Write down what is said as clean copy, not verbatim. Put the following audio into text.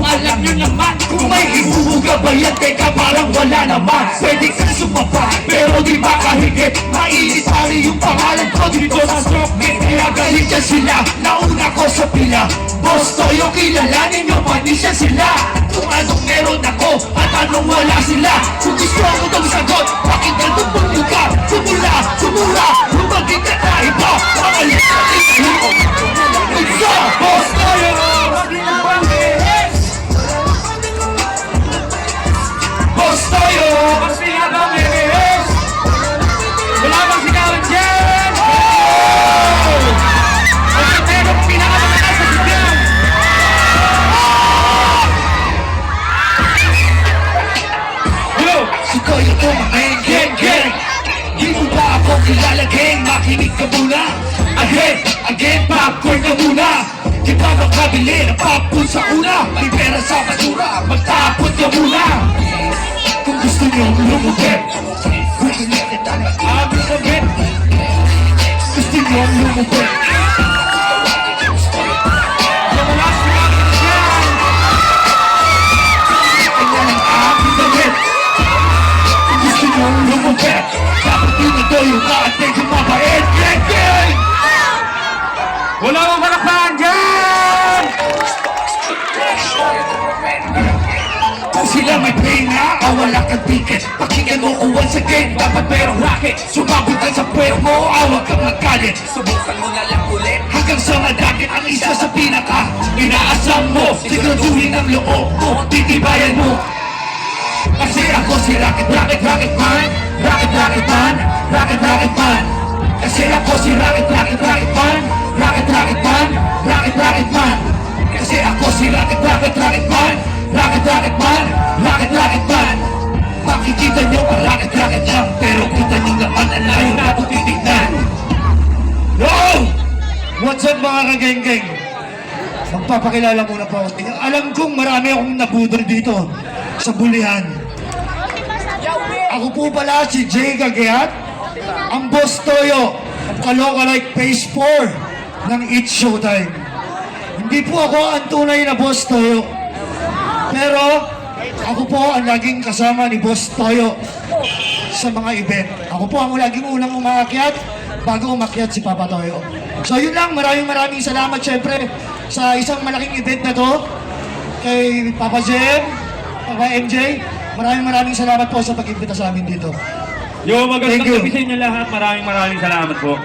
alam nyo naman kung may ibubuga ba yan, teka parang wala naman. Pwede kang sumapa, pero di ba kahigit maiitari yung pangalan ko dito sa Stroke. Kaya galit yan sila, nauna ko sa pila. Boss Toyo, kilalanin nyo pa di siya sila. Kung anong meron ako at anong wala sila. Kung gusto mo itong sagot, pakinggan itong bumuka. Sumula, sumura, lumagin ka na iba. Pangalit na tingnan mo. Isa, Boss Toyo, Boss Toyo, Mas pinaka-bilis! Wala bang sigawan dyan? Ang kapero pinaka-mataas sa sigaw! Yo! si Toyo ko, man, gang, gang. Di mo ba ako kilala, gang? Makinig ka muna. Ahead, again, popcorn ka muna. Di ba makabili ng popcorn sa una? May pera sa basura, magtapon ka muna. Kung gusto nyo lumupit, gusto nyo kita na Abis na bit! gusto nyo lumupit. Wala sigawan dyan! Kanya ng aking damit. Kung gusto nyo lumupit, dapat yun na Toyo ka at medyo mabait. Gang, gang! Wala bang palakpakan dyan! Kung sila may pena o wala kang ticket, pakinggan mo kung once again dapat merong racket. Sumabot ka sa puwero mo, awag kang magkalit. Subukan mo na lang ulit hanggang sa madakit ang isa sa pinaka. Inaasam mo, siguraduhin ang loob mo, titibayan mo. Kasi ako si Rocket, Rocket, Rocket Man. Rocket, Rocket Man, Rocket, Rocket Man. Kasi ako si Rocket, Rocket, Rocket Man. Rocket, Rocket Man, Rocket, Rocket Man. Kasi ako si Rocket, Rocket, Rocket Man. Rocket, Rocket Man, Rocket, Rocket Man. Makikita nyo ang Rocket, Rocket lang, pero kita nyo naman ang layo na ito titignan. Yo! What's up mga kageng-geng? Magpapakilala muna po ako. Alam kong marami akong nabudol dito sa bulihan. Ako po pala si Jay Gagiat, ang Boss Toyo, ang kaloka-like phase 4 ng It's Showtime. Hindi po ako ang tunay na Boss Toyo, pero ako po ang laging kasama ni Boss Toyo sa mga event. Ako po ang laging unang umakyat bago umakyat si Papa Toyo. So yun lang, maraming salamat syempre sa isang malaking event na to. Kay Papa Jem, Papa MJ, maraming salamat po sa pag-imbita sa amin dito. Yo, magandang Thank you. gabi sa inyo lahat. Maraming salamat po.